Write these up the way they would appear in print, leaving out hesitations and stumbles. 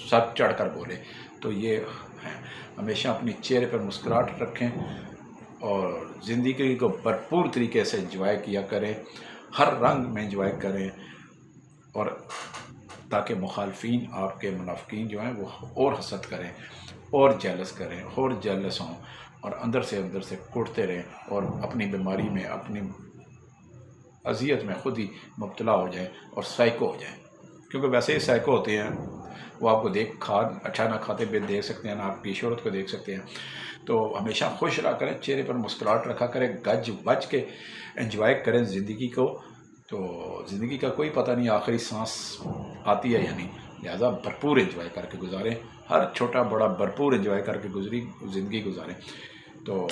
سر چڑھ کر بولے. تو یہ ہیں. ہمیشہ اپنی چہرے پر مسکراہٹ رکھیں اور زندگی کو بھرپور طریقے سے انجوائے کیا کریں، ہر رنگ میں انجوائے کریں، اور تاکہ مخالفین آپ کے منافقین جو ہیں وہ اور حسد کریں اور جیلس کریں اور جیلس ہوں اور اندر سے کوڑتے رہیں اور اپنی بیماری میں، اپنی اذیت میں خود ہی مبتلا ہو جائیں اور سائیکو ہو جائیں. کیونکہ ویسے ہی سائیکو ہوتے ہیں، وہ آپ کو اچھا نہ کھاتے ہوئے دیکھ سکتے ہیں، نہ آپ کی شہرت کو دیکھ سکتے ہیں. تو ہمیشہ خوش رہا کریں، چہرے پر مسکراہٹ رکھا کریں، گج بج کے انجوائے کریں زندگی کو. تو زندگی کا کوئی پتہ نہیں آخری سانس آتی ہے یا نہیں، لہٰذا بھرپور انجوائے کر کے گزاریں، ہر چھوٹا بڑا بھرپور انجوائے کر کے زندگی گزاریں. تو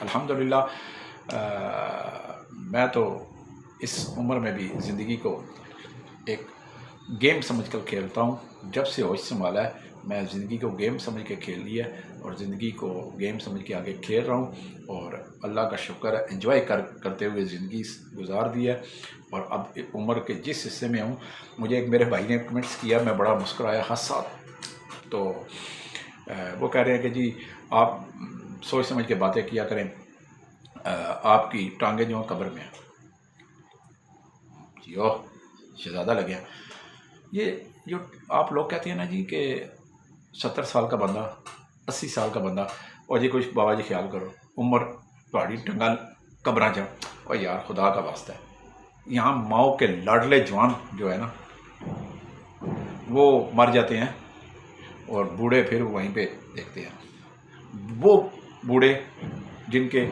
الحمدللہ میں تو اس عمر میں بھی زندگی کو ایک گیم سمجھ کر کھیلتا ہوں. جب سے ہوش سنبھالا ہے میں زندگی کو گیم سمجھ کے کھیل لی ہے اور زندگی کو گیم سمجھ کے آگے کھیل رہا ہوں، اور اللہ کا شکر ہے انجوائے کرتے ہوئے زندگی گزار دی ہے. اور اب عمر کے جس حصے میں ہوں، مجھے ایک میرے بھائی نے کمنٹس کیا، میں بڑا مسکرایا ہنسا. تو وہ کہہ رہے ہیں کہ جی آپ سوچ سمجھ کے باتیں کیا کریں، آپ کی ٹانگیں جو ہیں قبر میں ہیں. جی شہزادہ لگے. یہ جو آپ لوگ کہتے ہیں نا جی کہ 70 سال کا بندہ، 80 سال کا بندہ، اور جی کچھ بابا جی خیال کرو عمر تھوڑی ٹنگل قبراں جا. اور یار خدا کا واسطہ ہے، یہاں ماؤ کے لاڈلے جوان جو ہے نا وہ مر جاتے ہیں اور بوڑھے پھر وہیں پہ دیکھتے ہیں. وہ بوڑھے جن کے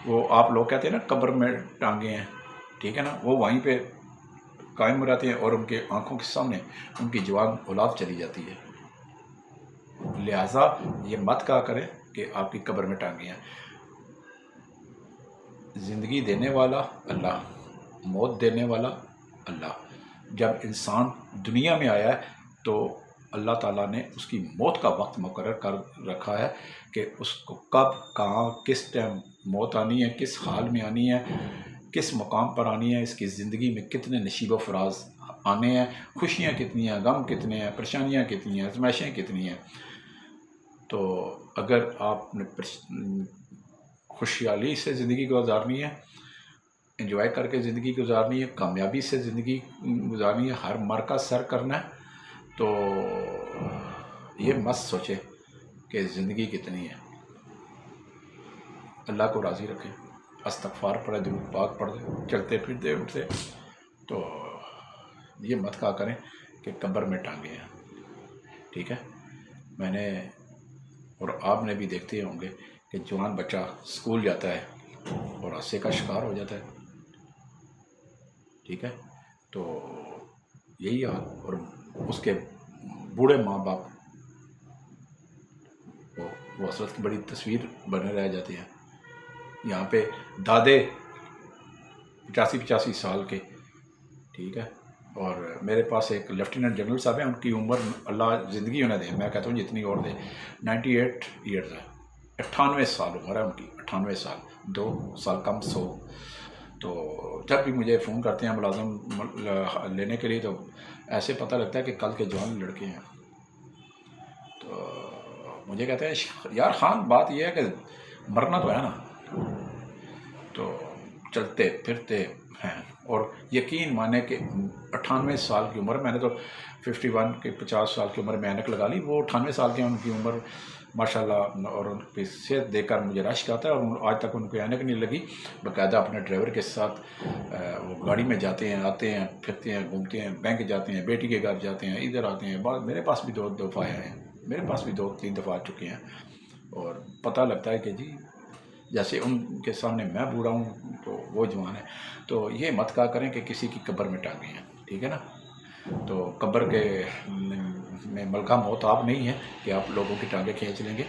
وہ آپ لوگ کہتے ہیں نا قبر میں ٹانگے ہیں، ٹھیک ہے نا، وہ وہیں پہ قائم رہتے ہیں اور ان کے آنکھوں کے سامنے ان کی جوان اولاد چلی جاتی ہے. لہٰذا یہ مت کہا کرے کہ آپ کی قبر میں ٹانگے ہیں. زندگی دینے والا اللہ، موت دینے والا اللہ. جب انسان دنیا میں آیا ہے تو اللہ تعالیٰ نے اس کی موت کا وقت مقرر کر رکھا ہے کہ اس کو کب، کہاں، کس ٹائم موت آنی ہے، کس حال میں آنی ہے، کس مقام پر آنی ہے، اس کی زندگی میں کتنے نشیب و فراز آنے ہیں، خوشیاں کتنی ہیں، غم کتنے ہیں، پریشانیاں کتنی ہیں، آزمائشیں کتنی ہیں. تو اگر آپ نے خوشحالی سے زندگی گزارنی ہے، انجوائے کر کے زندگی گزارنی ہے، کامیابی سے زندگی گزارنی ہے، ہر مرکز سر کرنا ہے، تو یہ مت سوچے کہ زندگی کتنی ہے. اللہ کو راضی رکھے، استغفار پڑھے، درود پاک پڑھے، چلتے پھرتے اٹھتے. تو یہ مت کہا کریں کہ قبر میں ٹانگے ہیں. ٹھیک ہے. میں نے اور آپ نے بھی دیکھتے ہوں گے کہ جوان بچہ اسکول جاتا ہے اور حادثے کا شکار ہو جاتا ہے. ٹھیک ہے. تو یہی حال، اور اس کے بوڑھے ماں باپ وہ حسرت کی بڑی تصویر بنے رہ جاتے ہیں. یہاں پہ دادے 85 سال کے، ٹھیک ہے، اور میرے پاس ایک لیفٹیننٹ جنرل صاحب ہیں، ان کی عمر اللہ زندگی انہیں دے، میں کہتا ہوں جتنی اور دے، 98 ایئرز ہے، 98 سال عمر ہے ان کی، 98 سال، 2 سال کم 100. تو جب بھی مجھے فون کرتے ہیں ملازم لینے کے لیے تو ایسے پتہ لگتا ہے کہ کل کے جوان لڑکے ہیں. تو مجھے کہتے ہیں یار خان بات یہ ہے کہ مرنا تو ہے نا. تو چلتے پھرتے ہیں، اور یقین مانے کہ 98 سال کی عمر، میں نے تو 51 کے 50 سال کی عمر میں اینک لگا لی، وہ 98 سال کے ان کی عمر ماشاءاللہ، اور ان کی صحت دیکھ کر مجھے رشک آتا ہے. اور آج تک ان کو اینک نہیں لگی، باقاعدہ اپنے ڈرائیور کے ساتھ وہ گاڑی میں جاتے ہیں، آتے ہیں، پھرتے ہیں، گھومتے ہیں، بینک جاتے ہیں، بیٹی کے گھر جاتے ہیں، ادھر آتے ہیں. میرے پاس بھی 2 دفعہ آئے ہیں، میرے پاس بھی 2-3 دفعہ آ چکے ہیں. اور پتہ لگتا ہے کہ جی جیسے ان کے سامنے میں بوڑھا ہوں تو وہ جوان ہے. تو یہ مت کہا کریں کہ کسی کی قبر میں ٹانگے ہیں. ٹھیک ہے نا. تو قبر کے میں ملکہ موت آپ نہیں ہیں کہ آپ لوگوں کی ٹانگیں کھینچ لیں گے.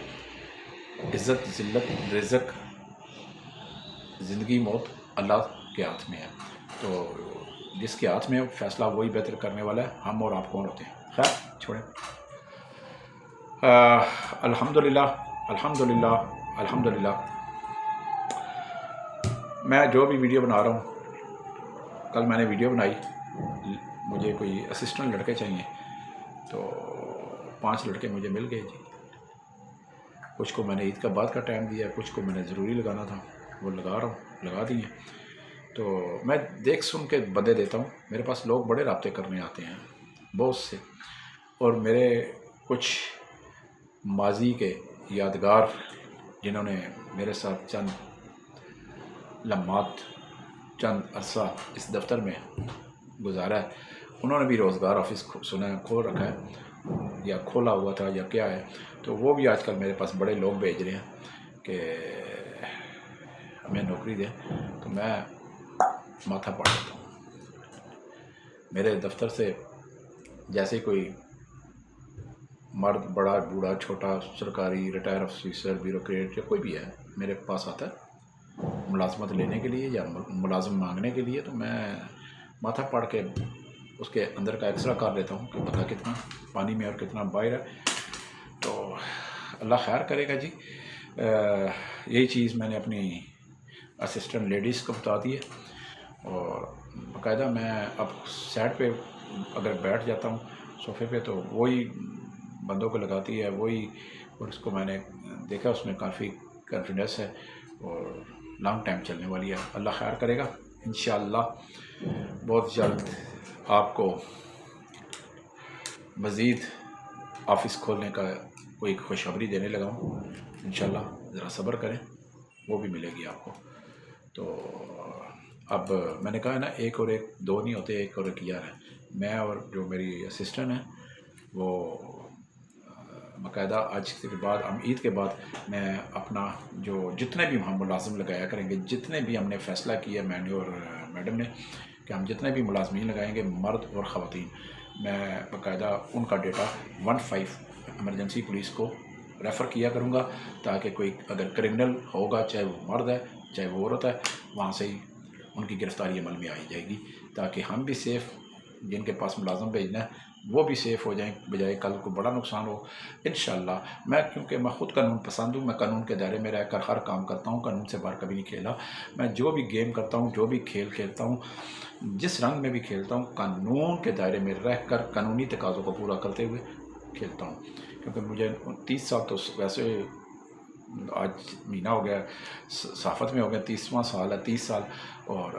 عزت، ذلت، رزق، زندگی، موت اللہ کے ہاتھ میں ہے. تو جس کے ہاتھ میں فیصلہ وہی بہتر کرنے والا ہے. ہم اور آپ کون ہوتے ہیں؟ خیر چھوڑیں. الحمدللہ الحمدللہ الحمدللہ. میں جو بھی ویڈیو بنا رہا ہوں، کل میں نے ویڈیو بنائی، مجھے کوئی اسسٹنٹ لڑکے چاہیے، تو 5 لڑکے مجھے مل گئے جی. کچھ کو میں نے عید کا بعد کا ٹائم دیا, کچھ کو میں نے ضروری لگانا تھا, وہ لگا رہا ہوں, لگا دیے. تو میں دیکھ سن کے بندے دیتا ہوں. میرے پاس لوگ بڑے رابطے کرنے آتے ہیں بہت سے, اور میرے کچھ ماضی کے یادگار جنہوں نے میرے ساتھ چند لمحات, چند عرصہ اس دفتر میں گزارا ہے, انہوں نے بھی روزگار آفس سنا ہے کھول رکھا ہے یا کھولا ہوا تھا یا کیا ہے. تو وہ بھی آج کل میرے پاس بڑے لوگ بھیج رہے ہیں کہ ہمیں نوکری دیں. تو میں ماتھا پاڑ دیتا ہوں. میرے دفتر سے جیسے کوئی مرد, بڑا بوڑھا چھوٹا, سرکاری ریٹائر آفیسر, بیوروکریٹ یا کوئی بھی ہے, میرے پاس آتا ہے ملازمت لینے کے لیے یا ملازم مانگنے کے لیے, تو میں ماتھا پاڑ کے اس کے اندر کا ایکسرا کر لیتا ہوں کہ پتہ کتنا پانی میں اور کتنا باہر ہے. تو اللہ خیر کرے گا جی. یہی چیز میں نے اپنی اسسٹنٹ لیڈیز کو بتا دی ہے, اور باقاعدہ میں اب سائڈ پہ اگر بیٹھ جاتا ہوں صوفے پہ تو وہی بندوں کو لگاتی ہے وہی, اور اس کو میں نے دیکھا اس میں کافی کانفیڈنس ہے اور لانگ ٹائم چلنے والی ہے. اللہ خیر کرے گا انشاءاللہ. بہت جلد آپ کو مزید آفس کھولنے کا کوئی خوشخبری دینے لگا ہوں انشاءاللہ. ذرا صبر کریں, وہ بھی ملے گی آپ کو. تو اب میں نے کہا ہے نا, ایک اور ایک دو نہیں ہوتے, ایک اور ایک یار ہے. میں اور جو میری اسسٹنٹ ہیں وہ باقاعدہ آج کے بعد, ہم عید کے بعد میں اپنا جو جتنے بھی ہم ملازم لگایا کریں گے, جتنے بھی ہم نے فیصلہ کیا میں نے اور میڈم نے کہ ہم جتنے بھی ملازمین لگائیں گے مرد اور خواتین, میں باقاعدہ ان کا ڈیٹا 15 ایمرجنسی پولیس کو ریفر کیا کروں گا, تاکہ کوئی اگر کرمنل ہوگا, چاہے وہ مرد ہے چاہے وہ عورت ہے, وہاں سے ہی ان کی گرفتاری عمل میں آئی جائے گی, تاکہ ہم بھی سیف, جن کے پاس ملازم بھیجنا ہے وہ بھی سیف ہو جائیں, بجائے کل کو بڑا نقصان ہو. انشاءاللہ میں, کیونکہ میں خود قانون پسند ہوں, میں قانون کے دائرے میں رہ کر ہر کام کرتا ہوں, قانون سے باہر کبھی نہیں کھیلا. میں جو بھی گیم کرتا ہوں, جو بھی کھیل کھیلتا ہوں, جس رنگ میں بھی کھیلتا ہوں, قانون کے دائرے میں رہ کر قانونی تقاضوں کو پورا کرتے ہوئے کھیلتا ہوں. کیونکہ مجھے 30 سال تو ویسے آج مہینہ ہو گیا صحافت میں ہو گیا, 30واں سال ہے, 30 سال اور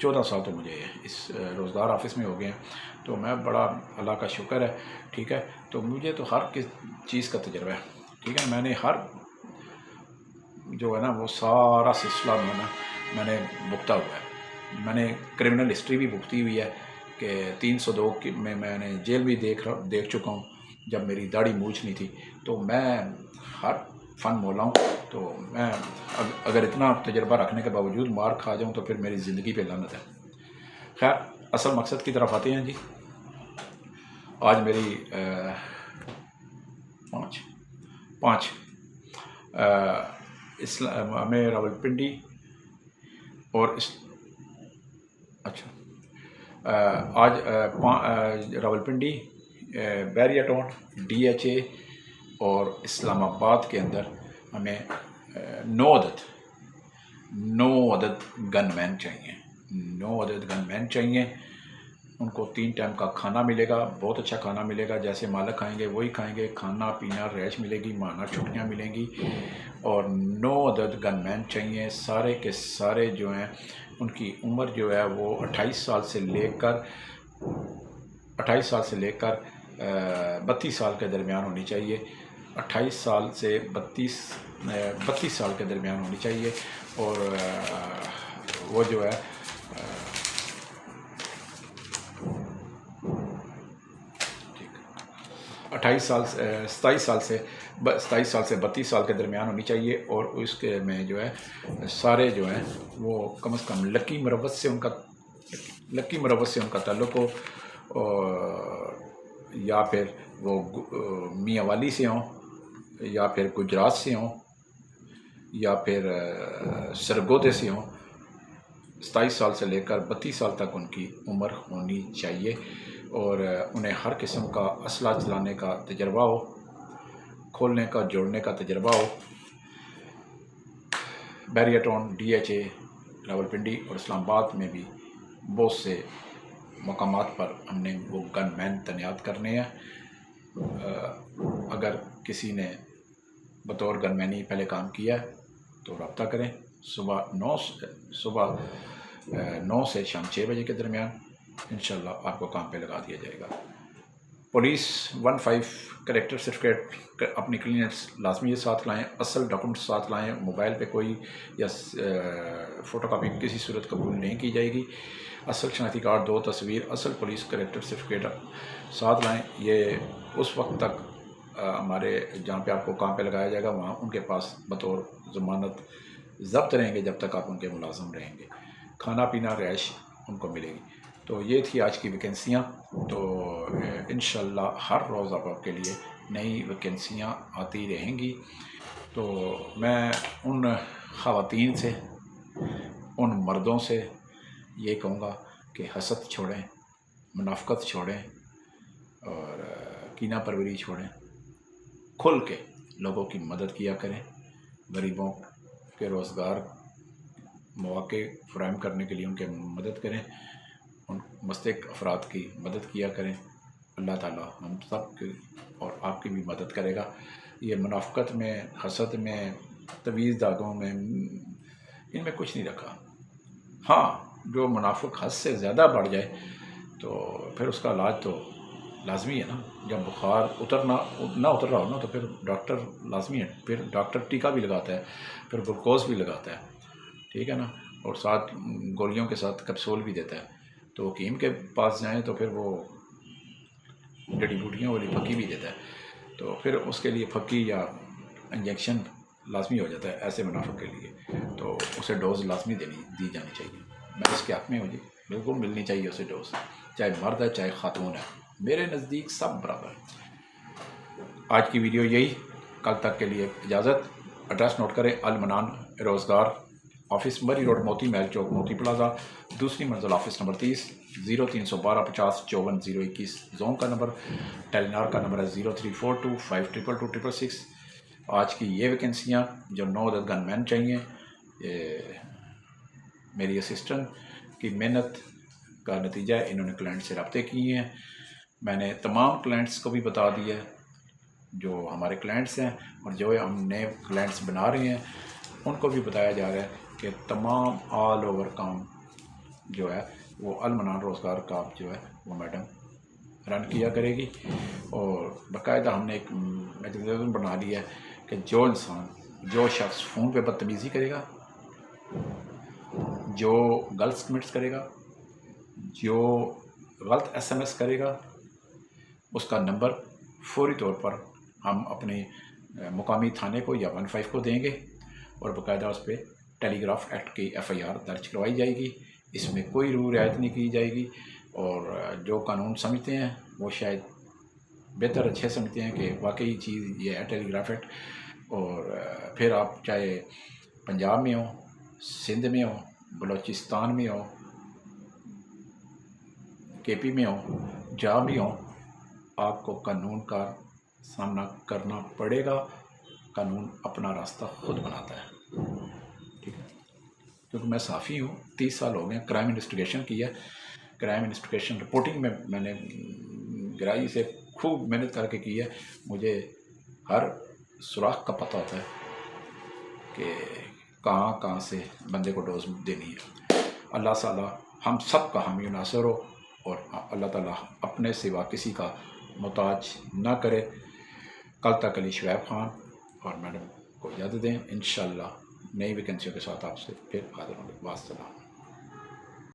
14 سال تو مجھے اس روزگار آفس میں ہو گئے ہیں. تو میں بڑا اللہ کا شکر ہے, ٹھیک ہے. تو مجھے تو ہر کس چیز کا تجربہ ہے, ٹھیک ہے. میں نے ہر جو ہے نا وہ سارا سلسلہ میں نے بھگتا ہوا ہے. میں نے کرمنل ہسٹری بھی بھگتی ہوئی ہے کہ 302 میں میں نے جیل بھی دیکھ چکا ہوں جب میری داڑھی مونچھ نہیں تھی. تو میں ہر فن مولا ہوں. تو میں اگر اتنا تجربہ رکھنے کے باوجود مار کھا جاؤں تو پھر میری زندگی پہ لعنت ہے. خیر, اصل مقصد کی طرف آتے ہیں جی. آج میری 5 میں راولپنڈی اور آج راولپنڈی, بیریا ٹاؤن, DHA اور اسلام آباد کے اندر ہمیں 9 عدد گن مین چاہیے. 9 عدد گن مین چاہیے. ان کو 3 ٹائم کا کھانا ملے گا, بہت اچھا کھانا ملے گا, جیسے مالک کھائیں گے وہی کھائیں گے. کھانا پینا رہائش ملے گی, ماہانہ چھٹیاں ملیں گی. اور 9 عدد گن مین چاہیے. سارے کے سارے جو ہیں ان کی عمر جو ہے وہ 28 سال سے لے کر 32 سال کے درمیان ہونی چاہیے. 28 سال سے 32 سال کے درمیان ہونی چاہیے. اور وہ جو ہے 27 سال سے 32 سال کے درمیان ہونی چاہیے. اور اس کے میں جو ہے سارے جو ہیں وہ کم از کم لکی مروت سے ان کا تعلق ہو, یا پھر وہ میاں والی سے ہوں, یا پھر گجرات سے ہوں, یا پھر سرگودے سے ہوں. 27 سال سے لے کر 32 سال تک ان کی عمر ہونی چاہیے. اور انہیں ہر قسم کا اسلحہ چلانے کا تجربہ ہو, کھولنے کا, جوڑنے کا تجربہ ہو. بیریا ٹاؤن, DHA, راولپنڈی اور اسلام آباد میں بھی بہت سے مقامات پر ہم نے وہ گن مین تعینات کرنے ہیں. اگر کسی نے بطور گن مینی پہلے کام کیا ہے تو رابطہ کریں. صبح 9 سے شام 6 بجے کے درمیان انشاءاللہ آپ کو کام پہ لگا دیا جائے گا. پولیس 15 کریکٹر سرٹیفکیٹ اپنی کلینئرس لازمی ساتھ لائیں. اصل ڈاکومنٹ ساتھ لائیں. موبائل پہ کوئی یا فوٹو کاپی کسی صورت قبول نہیں کی جائے گی. اصل شناختی کارڈ 2 تصویر اصل پولیس کریکٹر سرٹیفکیٹ ساتھ لائیں. یہ اس وقت تک ہمارے جہاں پہ آپ کو کام پہ لگایا جائے گا وہاں ان کے پاس بطور ضمانت ضبط رہیں گے جب تک آپ ان کے ملازم رہیں گے. کھانا پینا رہائش ان کو ملے گی. تو یہ تھی آج کی ویکینسیاں. تو انشاءاللہ ہر روز آپ کے لیے نئی ویکینسیاں آتی رہیں گی. تو میں ان خواتین سے ان مردوں سے یہ کہوں گا کہ حسد چھوڑیں, منافقت چھوڑیں اور کینہ پروری چھوڑیں. کھل کے لوگوں کی مدد کیا کریں. غریبوں کے روزگار مواقع فراہم کرنے کے لیے ان کے مدد کریں. ان مستحق افراد کی مدد کیا کریں. اللہ تعالیٰ ہم سب کی اور آپ کی بھی مدد کرے گا. یہ منافقت میں, حسد میں, طویل داغوں میں, ان میں کچھ نہیں رکھا. ہاں, جو منافق حد سے زیادہ بڑھ جائے تو پھر اس کا علاج تو لازمی ہے نا. جب بخار نہ اتر رہا ہو نا تو پھر ڈاکٹر لازمی ہے. پھر ڈاکٹر ٹیکا بھی لگاتا ہے, پھر گلوکوز بھی لگاتا ہے, ٹھیک ہے نا, اور ساتھ گولیوں کے ساتھ کیپسول بھی دیتا ہے. تو حکیم کے پاس جائیں تو پھر وہ جڑی بوٹیاں والی پھکی بھی دیتا ہے. تو پھر اس کے لیے پھکی یا انجیکشن لازمی ہو جاتا ہے ایسے منافق کے لیے. تو اسے ڈوز لازمی دی جانی چاہیے. میں اس کے حق میں ہوں جی, بالکل ملنی چاہیے اسے ڈوز, چاہے مرد ہے چاہے خاتون ہے. میرے نزدیک سب برابر ہے. آج کی ویڈیو یہی. کل تک کے لیے اجازت. ایڈریس نوٹ کریں, المنان روزگار آفس, مری روڈ, موتی محل چوک, موتی پلازا, دوسری منزل, آفس نمبر 30, 0312 50 54 021. زون کا نمبر, ٹیلی نار کا نمبر ہے 0342 522 666. آج کی یہ ویکینسیاں جو 9 عدد گن مین چاہیے, میری اسسٹنٹ کی محنت کا نتیجہ ہے. انہوں نے کلائنٹ سے رابطے کیے ہیں. میں نے تمام کلائنٹس کو بھی بتا دیا ہے جو ہمارے کلائنٹس ہیں, اور جو ہم نئے کلائنٹس بنا رہے ہیں ان کو بھی بتایا جا رہا ہے کہ تمام آل اوور کام جو ہے وہ المنان روزگار کا جو ہے وہ میڈم رن کیا کرے گی. اور باقاعدہ ہم نے ایک میکینزم بنا لیا ہے کہ جو شخص فون پہ بدتمیزی کرے گا, جو غلط سبمٹس کرے گا, جو غلط SMS کرے گا, اس کا نمبر فوری طور پر ہم اپنے مقامی تھانے کو یا 15 کو دیں گے, اور باقاعدہ اس پہ ٹیلی گراف ایکٹ کی FIR درج کروائی جائے گی. اس میں کوئی رعایت نہیں کی جائے گی. اور جو قانون سمجھتے ہیں وہ شاید بہتر اچھے سمجھتے ہیں کہ واقعی چیز یہ ہے ٹیلی گراف ایکٹ. اور پھر آپ چاہے پنجاب میں ہو, سندھ میں ہو, بلوچستان میں ہو, KP میں ہو, جہاں بھی ہو, آپ کو قانون کا سامنا کرنا پڑے گا. قانون اپنا راستہ خود بناتا ہے, ٹھیک ہے. کیونکہ میں صحافی ہوں, 30 سال ہو گئے کرائم انویسٹیگیشن کی ہے. کرائم انویسٹیگیشن رپورٹنگ میں نے گہرائی سے خوب محنت کر کے کی ہے. مجھے ہر سوراخ کا پتہ ہوتا ہے کہ کہاں سے بندے کو ڈوز دینی ہے. اللہ تعالیٰ ہم سب کا حامی و ناصر ہو, اور اللہ تعالیٰ اپنے سوا کسی کا محتاج نہ کرے. کل تک علی شعیب خان اور میڈم کو اجازت دیں. انشاءاللہ نئی ویکینسیوں کے ساتھ آپ سے پھر حاضر ہوں گے. والسلام.